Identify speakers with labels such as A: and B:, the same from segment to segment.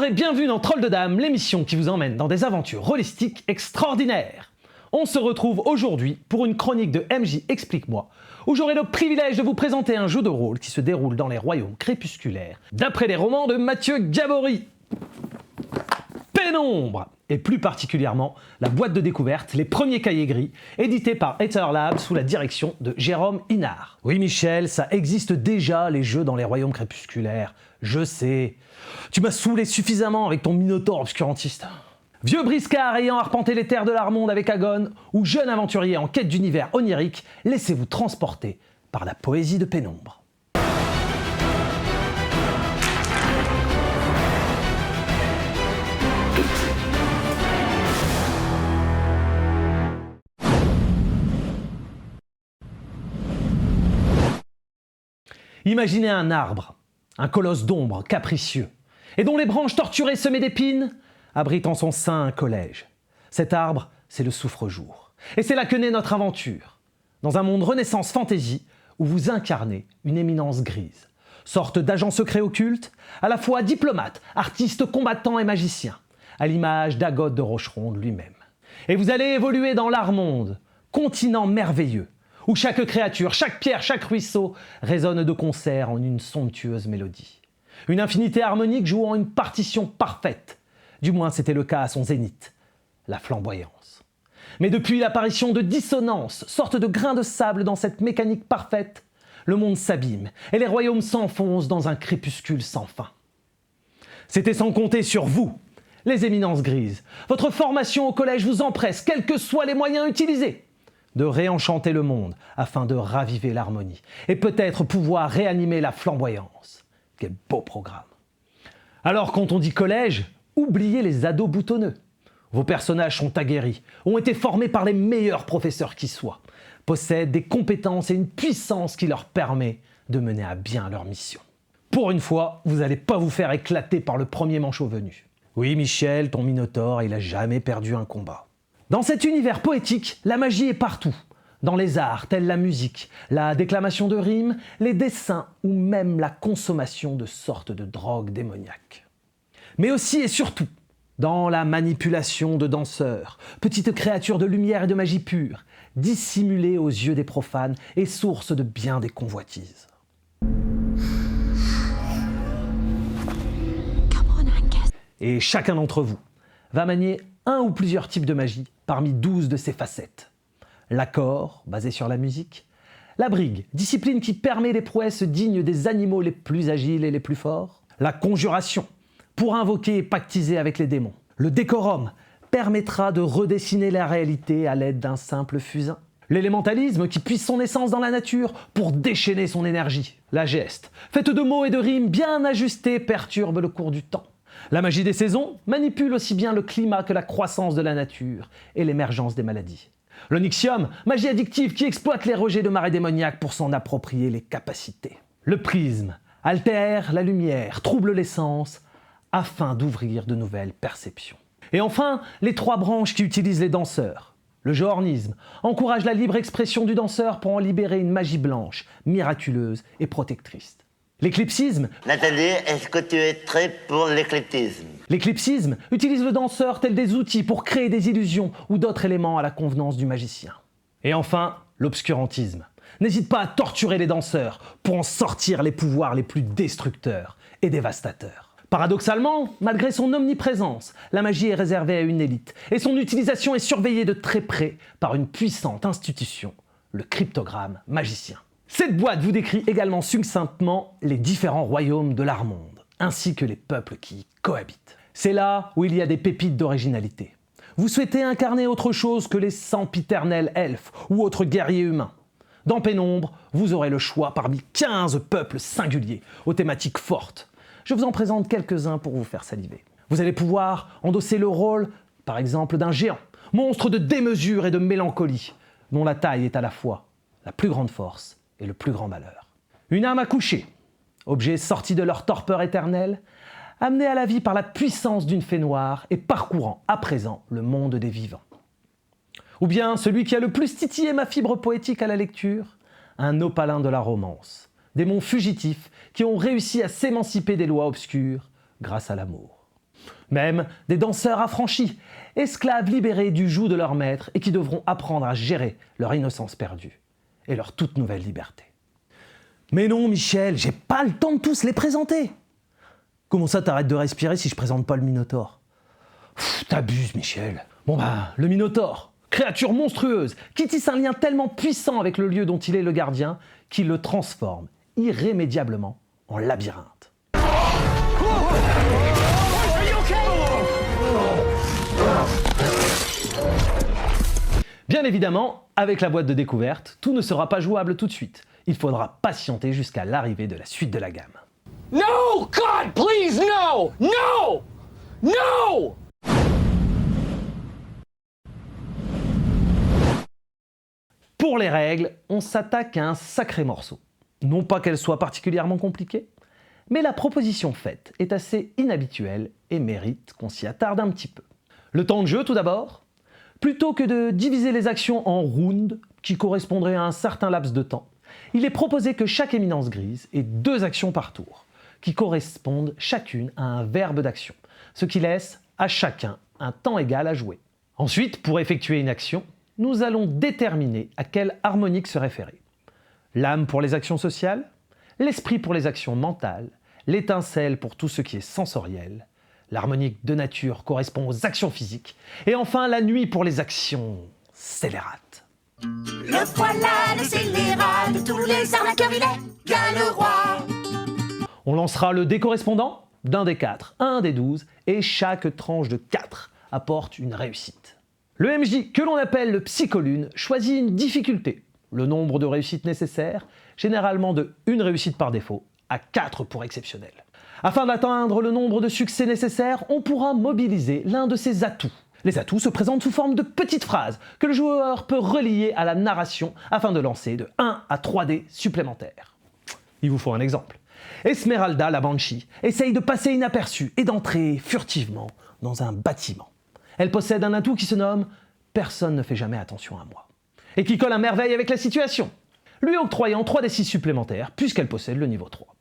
A: et bienvenue dans Troll de Dames, l'émission qui vous emmène dans des aventures rôlistiques extraordinaires. On se retrouve aujourd'hui pour une chronique de MJ Explique-moi, où j'aurai le privilège de vous présenter un jeu de rôle qui se déroule dans les royaumes crépusculaires, d'après les romans de Mathieu Gabory. Pénombre, et plus particulièrement la boîte de découverte, les premiers cahiers gris, édités par Ether Labs sous la direction de Jérôme Inard. Oui Michel, ça existe déjà les jeux dans les royaumes crépusculaires, je sais. Tu m'as saoulé suffisamment avec ton minotaure obscurantiste. Vieux briscard ayant arpenté les terres de l'Armonde avec Agon, ou jeune aventurier en quête d'univers onirique, laissez-vous transporter par la poésie de Pénombre. Imaginez un arbre, un colosse d'ombre capricieux, et dont les branches torturées semées d'épines abritent en son sein un collège. Cet arbre, c'est le Souffre-Jour. Et c'est là que naît notre aventure, dans un monde Renaissance Fantasy où vous incarnez une éminence grise, sorte d'agent secret occulte, à la fois diplomate, artiste combattant et magicien, à l'image d'Agode de Rocheronde lui-même. Et vous allez évoluer dans l'Armonde, continent merveilleux, où chaque créature, chaque pierre, chaque ruisseau résonne de concert en une somptueuse mélodie. Une infinité harmonique jouant une partition parfaite. Du moins, c'était le cas à son zénith, la flamboyance. Mais depuis l'apparition de dissonances, sorte de grains de sable dans cette mécanique parfaite, le monde s'abîme et les royaumes s'enfoncent dans un crépuscule sans fin. C'était sans compter sur vous, les éminences grises. Votre formation au collège vous empresse, quels que soient les moyens utilisés, de réenchanter le monde afin de raviver l'harmonie et peut-être pouvoir réanimer la flamboyance. Quel beau programme. Alors quand on dit collège, oubliez les ados boutonneux. Vos personnages sont aguerris, ont été formés par les meilleurs professeurs qui soient, possèdent des compétences et une puissance qui leur permet de mener à bien leur mission. Pour une fois, vous n'allez pas vous faire éclater par le premier manchot venu. Oui Michel, ton minotaure, il a jamais perdu un combat. Dans cet univers poétique, la magie est partout. Dans les arts tels la musique, la déclamation de rimes, les dessins ou même la consommation de sortes de drogues démoniaques. Mais aussi et surtout dans la manipulation de danseurs, petites créatures de lumière et de magie pure, dissimulées aux yeux des profanes et source de bien des convoitises. Et chacun d'entre vous va manier un ou plusieurs types de magie parmi 12 de ces facettes. L'accord, basé sur la musique. La brigue, discipline qui permet les prouesses dignes des animaux les plus agiles et les plus forts. La conjuration, pour invoquer et pactiser avec les démons. Le décorum permettra de redessiner la réalité à l'aide d'un simple fusain. L'élémentalisme qui puise son essence dans la nature pour déchaîner son énergie. La geste, faite de mots et de rimes bien ajustés, perturbe le cours du temps. La magie des saisons manipule aussi bien le climat que la croissance de la nature et l'émergence des maladies. L'onyxium, magie addictive qui exploite les rejets de marées démoniaques pour s'en approprier les capacités. Le prisme altère la lumière, trouble les sens, afin d'ouvrir de nouvelles perceptions. Et enfin, les trois branches qui utilisent les danseurs. Le joornisme encourage la libre expression du danseur pour en libérer une magie blanche, miraculeuse et protectrice. L'éclipsisme...
B: Nathalie, est-ce que tu es très pour l'écliptisme?
A: L'éclipsisme utilise le danseur tel des outils pour créer des illusions ou d'autres éléments à la convenance du magicien. Et enfin, l'obscurantisme n'hésite pas à torturer les danseurs pour en sortir les pouvoirs les plus destructeurs et dévastateurs. Paradoxalement, malgré son omniprésence, la magie est réservée à une élite et son utilisation est surveillée de très près par une puissante institution, le cryptogramme magicien. Cette boîte vous décrit également succinctement les différents royaumes de l'Armonde, ainsi que les peuples qui y cohabitent. C'est là où il y a des pépites d'originalité. Vous souhaitez incarner autre chose que les sempiternels elfes ou autres guerriers humains. Dans Pénombre, vous aurez le choix parmi 15 peuples singuliers, aux thématiques fortes. Je vous en présente quelques-uns pour vous faire saliver. Vous allez pouvoir endosser le rôle, par exemple, d'un géant, monstre de démesure et de mélancolie, dont la taille est à la fois la plus grande force et le plus grand malheur. Une âme accouchée, objet sorti de leur torpeur éternelle, amené à la vie par la puissance d'une fée noire et parcourant à présent le monde des vivants. Ou bien celui qui a le plus titillé ma fibre poétique à la lecture, un opalin de la romance, démons fugitifs qui ont réussi à s'émanciper des lois obscures grâce à l'amour. Même des danseurs affranchis, esclaves libérés du joug de leur maître et qui devront apprendre à gérer leur innocence perdue et leur toute nouvelle liberté. Mais non, Michel, j'ai pas le temps de tous les présenter. Comment ça, t'arrêtes de respirer si je présente pas le Minotaure? T'abuses, Michel. Bon le Minotaure, créature monstrueuse, qui tisse un lien tellement puissant avec le lieu dont il est le gardien, qu'il le transforme irrémédiablement en labyrinthe. Bien évidemment, avec la boîte de découverte, tout ne sera pas jouable tout de suite. Il faudra patienter jusqu'à l'arrivée de la suite de la gamme.
C: No! God, please, no! No! No!
A: Pour les règles, on s'attaque à un sacré morceau. Non pas qu'elle soit particulièrement compliquée, mais la proposition faite est assez inhabituelle et mérite qu'on s'y attarde un petit peu. Le temps de jeu tout d'abord. Plutôt que de diviser les actions en rounds, qui correspondraient à un certain laps de temps, il est proposé que chaque éminence grise ait 2 actions par tour, qui correspondent chacune à un verbe d'action, ce qui laisse à chacun un temps égal à jouer. Ensuite, pour effectuer une action, nous allons déterminer à quelle harmonique se référer. L'âme pour les actions sociales, l'esprit pour les actions mentales, l'étincelle pour tout ce qui est sensoriel, l'harmonique de nature correspond aux actions physiques, et enfin la nuit pour les actions scélérates.
D: Le voilà, le scélérat de tous les arnaqueurs, il est Galleroi.
A: On lancera le dé correspondant d'un des 4, un des 12, et chaque tranche de 4 apporte une réussite. Le MJ, que l'on appelle le psycholune, choisit une difficulté, le nombre de réussites nécessaires, généralement de 1 réussite par défaut à 4 pour exceptionnel. Afin d'atteindre le nombre de succès nécessaires, on pourra mobiliser l'un de ses atouts. Les atouts se présentent sous forme de petites phrases que le joueur peut relier à la narration afin de lancer de 1 à 3 dés supplémentaires. Il vous faut un exemple. Esmeralda, la Banshee, essaye de passer inaperçue et d'entrer furtivement dans un bâtiment. Elle possède un atout qui se nomme « Personne ne fait jamais attention à moi » et qui colle à merveille avec la situation, lui octroyant 3 d6 supplémentaires puisqu'elle possède le niveau 3.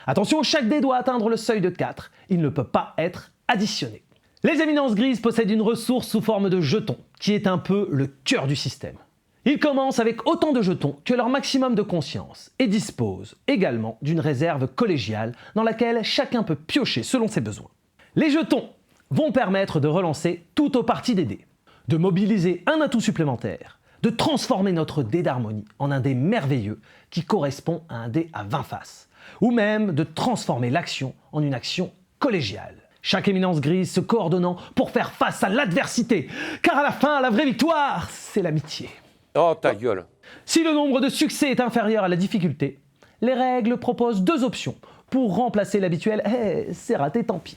A: Attention, chaque dé doit atteindre le seuil de 4, il ne peut pas être additionné. Les éminences grises possèdent une ressource sous forme de jetons, qui est un peu le cœur du système. Ils commencent avec autant de jetons que leur maximum de conscience et disposent également d'une réserve collégiale dans laquelle chacun peut piocher selon ses besoins. Les jetons vont permettre de relancer tout au parti des dés, de mobiliser un atout supplémentaire, de transformer notre dé d'harmonie en un dé merveilleux qui correspond à un dé à 20 faces, ou même de transformer l'action en une action collégiale. Chaque éminence grise se coordonnant pour faire face à l'adversité, car à la fin, la vraie victoire, c'est l'amitié.
C: Oh, ta gueule.
A: Si le nombre de succès est inférieur à la difficulté, les règles proposent 2 options pour remplacer l'habituel « c'est raté, tant pis ».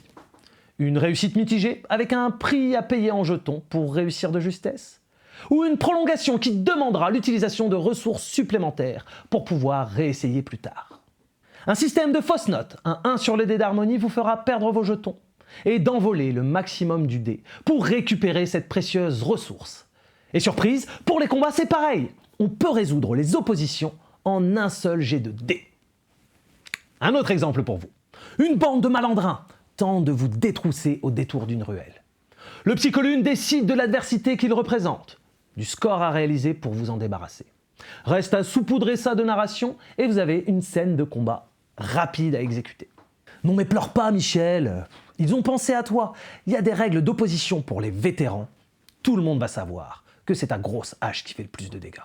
A: Une réussite mitigée avec un prix à payer en jetons pour réussir de justesse, ou une prolongation qui demandera l'utilisation de ressources supplémentaires pour pouvoir réessayer plus tard. Un système de fausses notes, un 1 sur le dé d'harmonie vous fera perdre vos jetons et d'envoler le maximum du dé pour récupérer cette précieuse ressource. Et surprise, pour les combats c'est pareil, on peut résoudre les oppositions en un seul jet de dés. Un autre exemple pour vous. Une bande de malandrins tente de vous détrousser au détour d'une ruelle. Le psycholune décide de l'adversité qu'il représente, du score à réaliser pour vous en débarrasser. Reste à saupoudrer ça de narration et vous avez une scène de combat rapide à exécuter. Non mais pleure pas Michel, ils ont pensé à toi. Il y a des règles d'opposition pour les vétérans. Tout le monde va savoir que c'est ta grosse hache qui fait le plus de dégâts.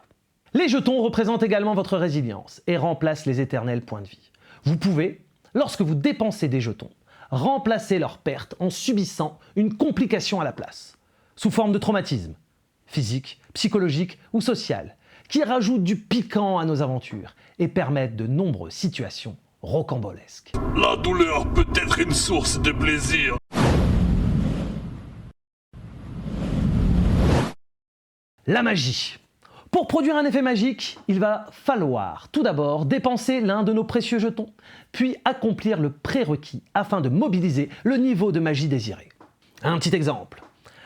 A: Les jetons représentent également votre résilience et remplacent les éternels points de vie. Vous pouvez, lorsque vous dépensez des jetons, remplacer leurs pertes en subissant une complication à la place, sous forme de traumatisme, physique, psychologique ou social, qui rajoutent du piquant à nos aventures et permettent de nombreuses situations rocambolesques.
E: La douleur peut être une source de plaisir.
A: La magie. Pour produire un effet magique, il va falloir tout d'abord dépenser l'un de nos précieux jetons, puis accomplir le prérequis afin de mobiliser le niveau de magie désiré. Un petit exemple.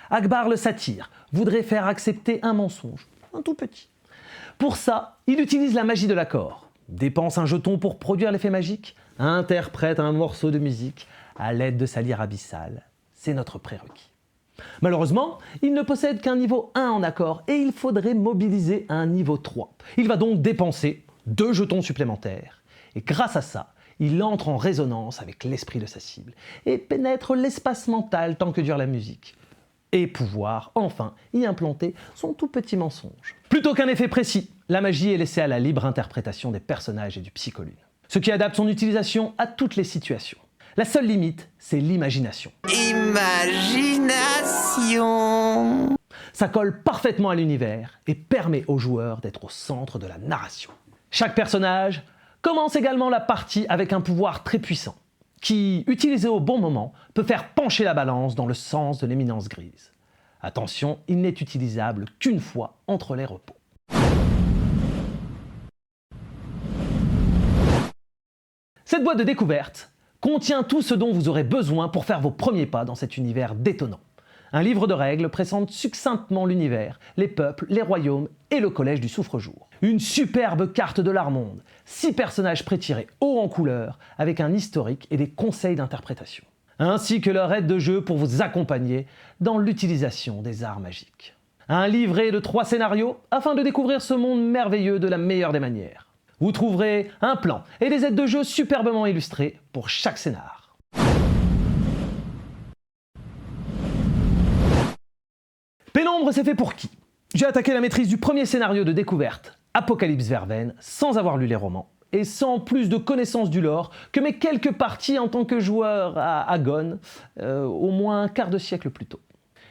A: Akbar le satyre voudrait faire accepter un mensonge, un tout petit. Pour ça, il utilise la magie de l'accord, dépense un jeton pour produire l'effet magique, interprète un morceau de musique à l'aide de sa lyre abyssale, c'est notre prérequis. Malheureusement, il ne possède qu'un niveau 1 en accord et il faudrait mobiliser un niveau 3. Il va donc dépenser 2 jetons supplémentaires et grâce à ça, il entre en résonance avec l'esprit de sa cible et pénètre l'espace mental tant que dure la musique. Et pouvoir enfin y implanter son tout petit mensonge. Plutôt qu'un effet précis, la magie est laissée à la libre interprétation des personnages et du psycholune. Ce qui adapte son utilisation à toutes les situations. La seule limite, c'est l'imagination.
D: Imagination.
A: Ça colle parfaitement à l'univers et permet aux joueurs d'être au centre de la narration. Chaque personnage commence également la partie avec un pouvoir très puissant, qui, utilisé au bon moment, peut faire pencher la balance dans le sens de l'éminence grise. Attention, il n'est utilisable qu'une fois entre les repos. Cette boîte de découverte contient tout ce dont vous aurez besoin pour faire vos premiers pas dans cet univers détonnant. Un livre de règles présente succinctement l'univers, les peuples, les royaumes et le collège du Souffre-Jour. Une superbe carte de l'art-monde, 6 personnages prétirés haut en couleur avec un historique et des conseils d'interprétation. Ainsi que leur aide de jeu pour vous accompagner dans l'utilisation des arts magiques. Un livret de 3 scénarios afin de découvrir ce monde merveilleux de la meilleure des manières. Vous trouverez un plan et des aides de jeu superbement illustrées pour chaque scénar. Pénombre, c'est fait pour qui? J'ai attaqué la maîtrise du premier scénario de découverte, Apocalypse Verveine, sans avoir lu les romans, et sans plus de connaissance du lore que mes quelques parties en tant que joueur à Agon, au moins un quart de siècle plus tôt.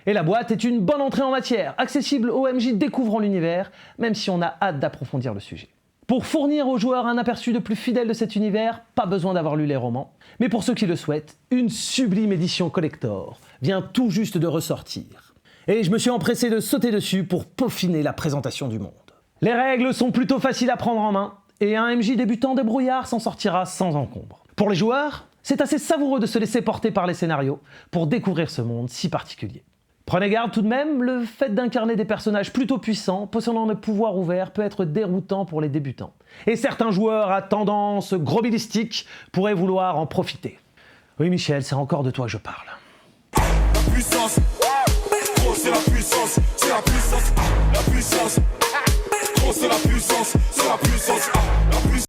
A: Et la boîte est une bonne entrée en matière, accessible aux MJ découvrant l'univers, même si on a hâte d'approfondir le sujet. Pour fournir aux joueurs un aperçu de plus fidèle de cet univers, pas besoin d'avoir lu les romans, mais pour ceux qui le souhaitent, une sublime édition collector vient tout juste de ressortir. Et je me suis empressé de sauter dessus pour peaufiner la présentation du monde. Les règles sont plutôt faciles à prendre en main, et un MJ débutant débrouillard s'en sortira sans encombre. Pour les joueurs, c'est assez savoureux de se laisser porter par les scénarios pour découvrir ce monde si particulier. Prenez garde tout de même, le fait d'incarner des personnages plutôt puissants, possédant des pouvoirs ouverts, peut être déroutant pour les débutants. Et certains joueurs à tendance grobilistique pourraient vouloir en profiter. Oui Michel, c'est encore de toi que je parle.
F: La puissance, gros c'est la puissance, c'est la puissance, la puissance, gros c'est la puissance, c'est la puissance, la puissance.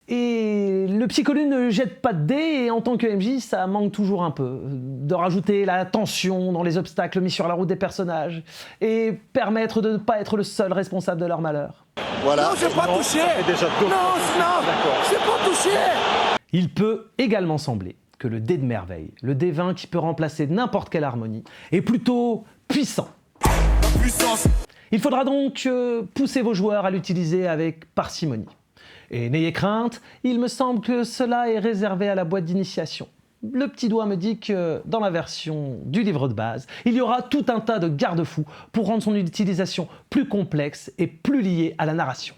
A: Et le psychologue ne jette pas de dés et en tant que MJ, ça manque toujours un peu. De rajouter la tension dans les obstacles mis sur la route des personnages et permettre de ne pas être le seul responsable de leur malheur.
F: Voilà.
C: Non, j'ai pas touché. J'ai pas touché.
A: Il peut également sembler que le dé de merveille, le dé 20 qui peut remplacer n'importe quelle harmonie, est plutôt puissant.
F: La puissance.
A: Il faudra donc pousser vos joueurs à l'utiliser avec parcimonie. Et n'ayez crainte, il me semble que cela est réservé à la boîte d'initiation. Le petit doigt me dit que dans la version du livre de base, il y aura tout un tas de garde-fous pour rendre son utilisation plus complexe et plus liée à la narration.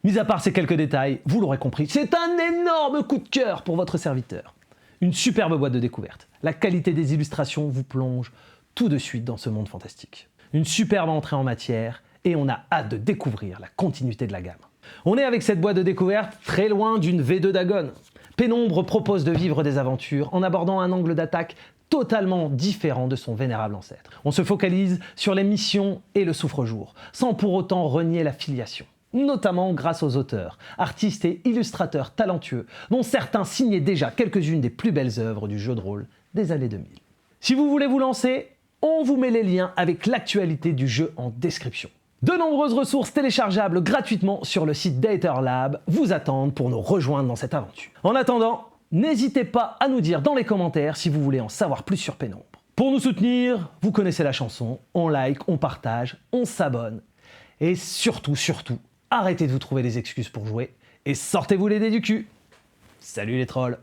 A: Mis à part ces quelques détails, vous l'aurez compris, c'est un énorme coup de cœur pour votre serviteur. Une superbe boîte de découverte. La qualité des illustrations vous plonge tout de suite dans ce monde fantastique. Une superbe entrée en matière et on a hâte de découvrir la continuité de la gamme. On est avec cette boîte de découverte très loin d'une V2 d'Agon. Pénombre propose de vivre des aventures en abordant un angle d'attaque totalement différent de son vénérable ancêtre. On se focalise sur les missions et le souffre-jour, sans pour autant renier la filiation. Notamment grâce aux auteurs, artistes et illustrateurs talentueux, dont certains signaient déjà quelques-unes des plus belles œuvres du jeu de rôle des années 2000. Si vous voulez vous lancer, on vous met les liens avec l'actualité du jeu en description. De nombreuses ressources téléchargeables gratuitement sur le site Dater Lab vous attendent pour nous rejoindre dans cette aventure. En attendant, n'hésitez pas à nous dire dans les commentaires si vous voulez en savoir plus sur Pénombre. Pour nous soutenir, vous connaissez la chanson, on like, on partage, on s'abonne. Et surtout, arrêtez de vous trouver des excuses pour jouer et sortez-vous les dés du cul. Salut les trolls!